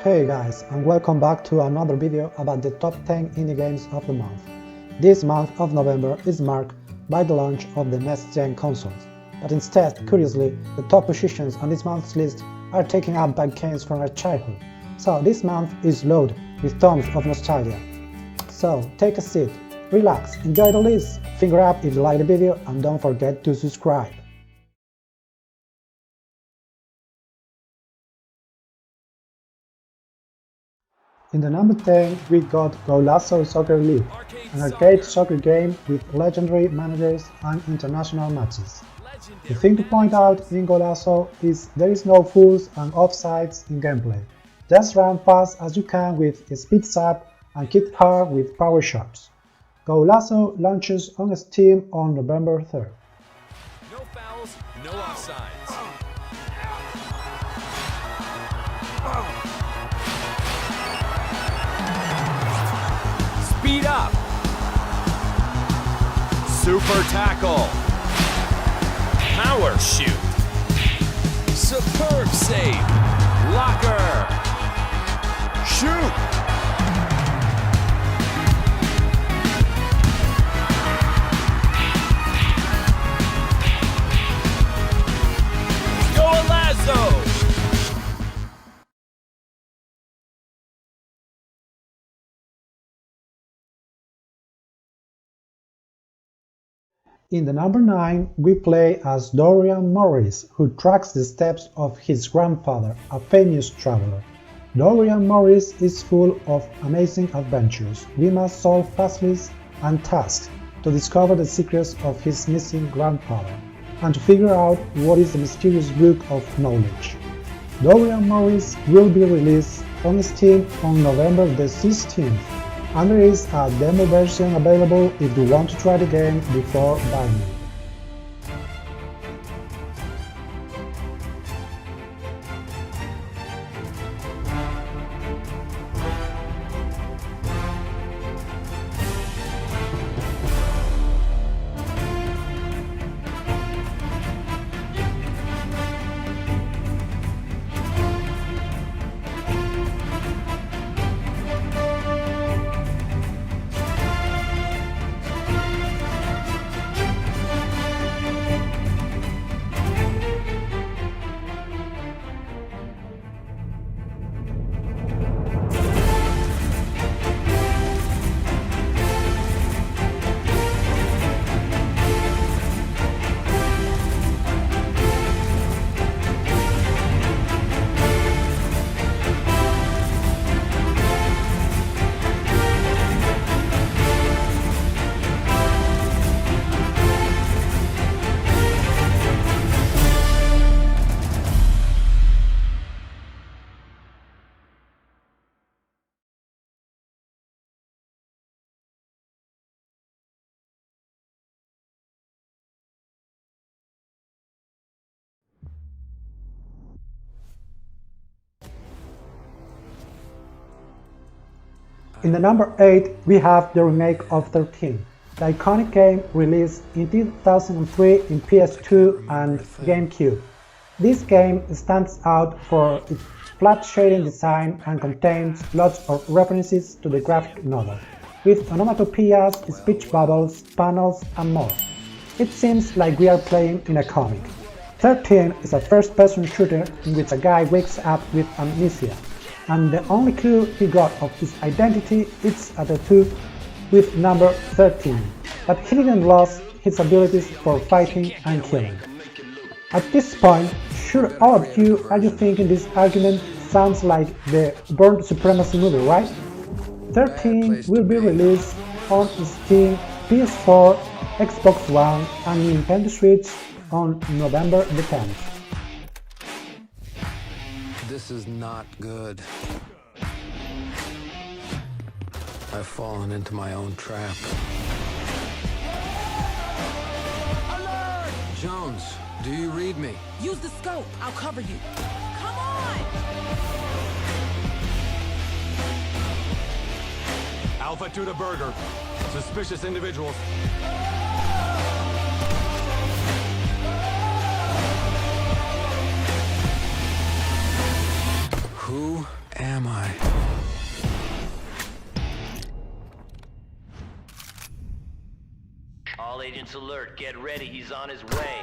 Hey guys, and welcome back to another video about the top 10 indie games of the month. This month of November is marked by the launch of the next-gen consoles, but instead, curiously, the top positions on this month's list are taken up by games from our childhood. So this month is loaded with tons of nostalgia. So take a seat, relax, enjoy the list, finger up if you like the video, and don't forget to subscribe. In the number 10, we got Golazo Soccer League, an arcade soccer game with legendary managers and international matches. The thing to point out in Golazo is there is no fouls and offsides in gameplay. Just run fast as you can with speed up and kick hard with power shots. Golazo launches on Steam on November 3rd. No fouls, no offsides. Speed up. Super tackle. Power shoot. Superb save. Locker. Shoot. Golazo. In the number 9, we play as Dorian Morris, who tracks the steps of his grandfather, a famous traveler. Dorian Morris is full of amazing adventures. We must solve puzzles and tasks to discover the secrets of his missing grandfather, and to figure out what is the mysterious book of knowledge. Dorian Morris will be released on Steam on November the 16th. And there is a demo version available if you want to try the game before buying it. In the number 8, we have the remake of 13, the iconic game released in 2003 in PS2 and GameCube. This game stands out for its flat shading design and contains lots of references to the graphic novel, with onomatopoeias, speech bubbles, panels, and more. It seems like we are playing in a comic. 13 is a first-person shooter in which a guy wakes up with amnesia, and the only clue he got of his identity is a tattoo with number 13, but he didn't lose his abilities for fighting and killing. At this point, sure all of you are thinking this argument sounds like the Born Supremacy movie, right? 13 will be released on Steam, PS4, Xbox One and Nintendo Switch on November the 10th. This is not good. I've fallen into my own trap. Alert! Jones, do you read me? Use the scope. I'll cover you. Come on! Alpha to the burger. Suspicious individuals. Who am I? All agents alert, get ready, he's on his way.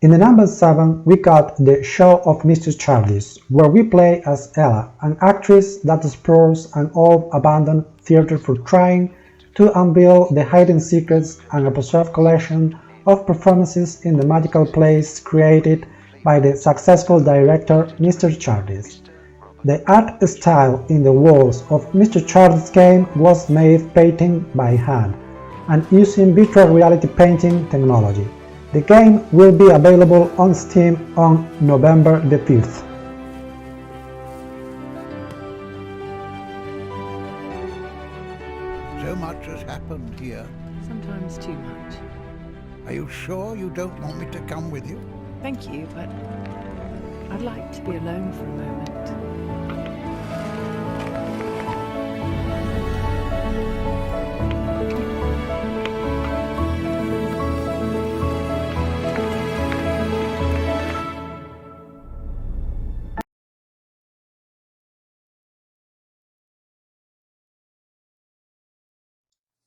In the number 7, we got the Show of Mr. Charlie's, where we play as Ella, an actress that explores an old abandoned theater for trying to unveil the hidden secrets and a preserved collection of performances in the magical place created by the successful director Mr. Charlie's. The art style in the walls of Mr. Charlie's game was made painting by hand and using virtual reality painting technology. The game will be available on Steam on November the 5th. So much has happened here. Sometimes too much. Are you sure you don't want me to come with you? Thank you, but I'd like to be alone for a moment.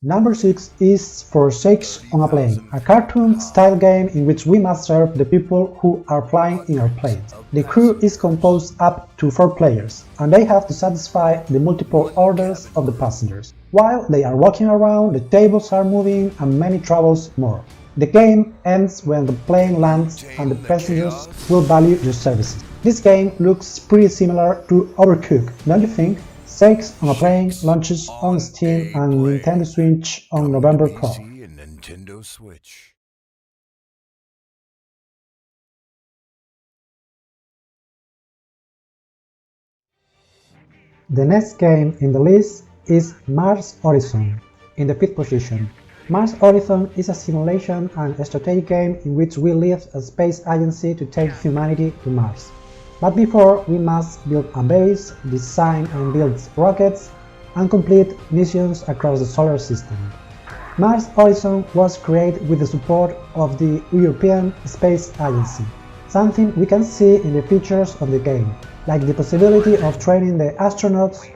Number 6 is For Sakes on a Plane, a cartoon-style game in which we must serve the people who are flying in our planes. The crew is composed up to 4 players, and they have to satisfy the multiple orders of the passengers. While they are walking around, the tables are moving and many troubles more. The game ends when the plane lands and the passengers will value your services. This game looks pretty similar to Overcooked, don't you think? Sakes on a Plane launches on Steam and Nintendo Switch on November 12. Nintendo Switch. The next game in the list is Mars Horizon, in the 5th position. Mars Horizon is a simulation and strategy game in which we lead a space agency to take humanity to Mars. But before, we must build a base, design and build rockets, and complete missions across the solar system. Mars Horizon was created with the support of the European Space Agency, something we can see in the features of the game, like the possibility of training the astronauts,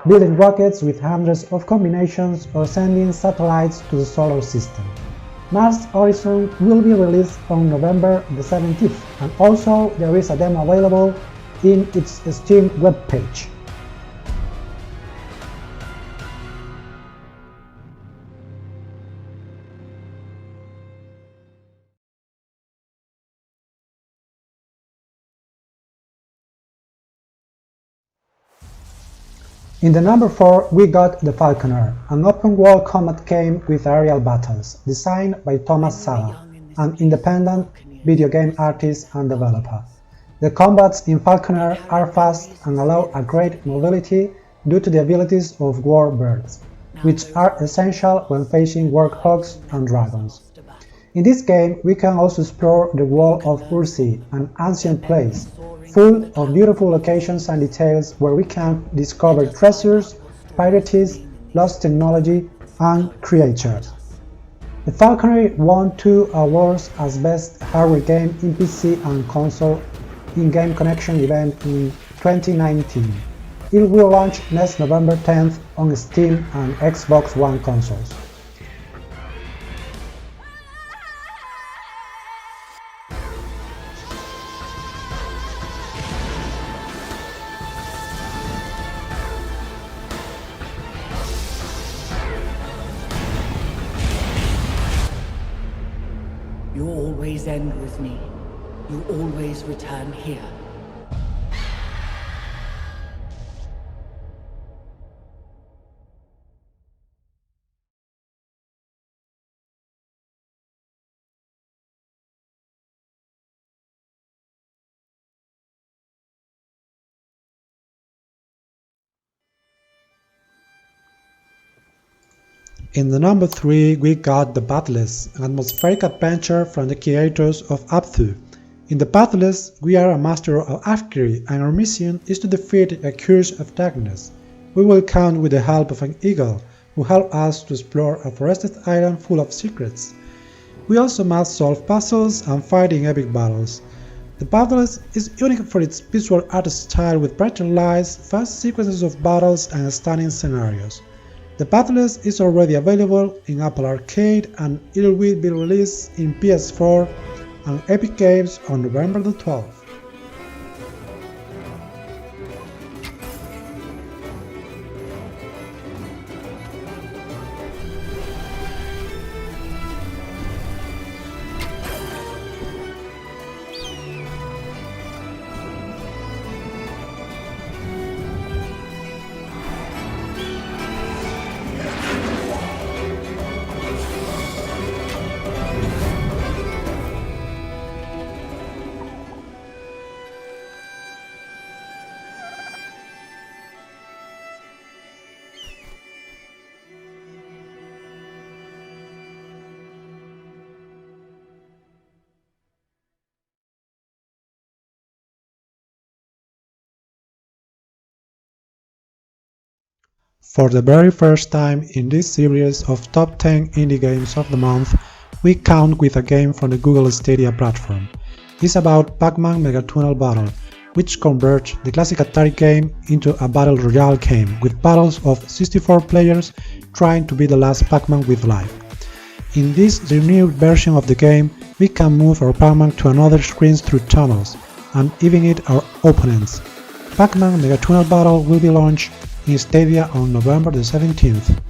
building rockets with hundreds of combinations, or sending satellites to the solar system. Mars Horizon will be released on November the 17th, and also there is a demo available in its Steam webpage. In the number 4, we got The Falconer, an open-world combat game with aerial battles, designed by Thomas Sala, an independent video game artist and developer. The combats in Falconer are fast and allow a great mobility due to the abilities of warbirds, which are essential when facing warthogs and dragons. In this game, we can also explore the world of Ursi, an ancient place, full of beautiful locations and details where we can discover treasures, pirates, lost technology, and creatures. The Falconer won 2 awards as Best Hardware Game in PC and Console in-game connection event in 2019. It will launch next November 10th on Steam and Xbox One consoles. You always end with me. You always return here. In the number 3, we got The Pathless, an atmospheric adventure from the creators of Upthoo. In The Pathless, we are a master of archery and our mission is to defeat a curse of darkness. We will count with the help of an eagle, who help us to explore a forested island full of secrets. We also must solve puzzles and fight in epic battles. The Pathless is unique for its visual art style with brighter lights, fast sequences of battles and stunning scenarios. The Pathless is already available in Apple Arcade and it will be released in PS4 and Epic Games on November the 12th. For the very first time in this series of top 10 indie games of the month, we count with a game from the Google Stadia platform. It's about Pac-Man Mega Tunnel Battle, which converged the classic Atari game into a battle royale game with battles of 64 players trying to be the last Pac-Man with life. In this renewed version of the game, we can move our Pac-Man to another screens through tunnels, and even hit our opponents. Pac-Man Mega Tunnel Battle will be launched in Stadia on November the 17th.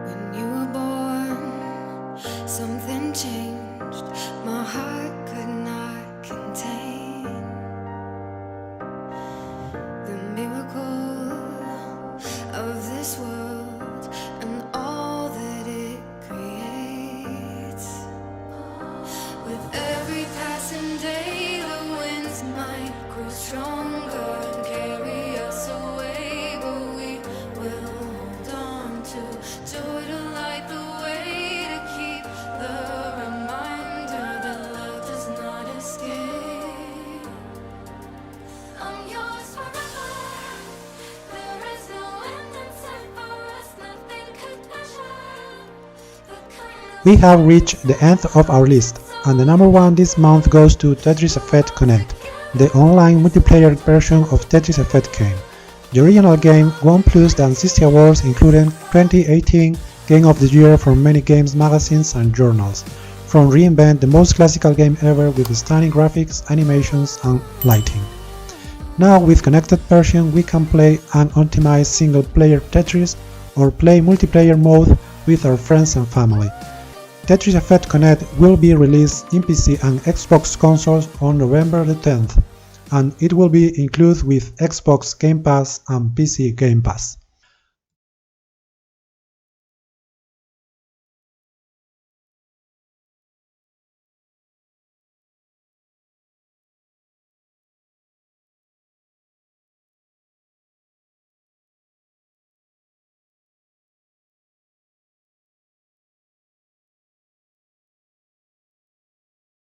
When you were born, something changed. My heart could not contain the miracle of this world and all that it creates. With every passing day, the winds might grow stronger and carry us away, but we will hold on to joy to light the way, to keep the reminder that love does not escape. I'm yours forever. There is no end in sight for us. Nothing could measure the kind of We have reached the end of our list, and the number one this month goes to Tetris Effect Connect, the online multiplayer version of Tetris Effect game. The original game won plus than 60 awards, including 2018 Game of the Year from many games magazines and journals, from reinvent the most classical game ever with stunning graphics, animations and lighting. Now with connected version we can play an optimized single-player Tetris or play multiplayer mode with our friends and family. Tetris Effect Connect will be released in PC and Xbox consoles on November the 10th, and it will be included with Xbox Game Pass and PC Game Pass.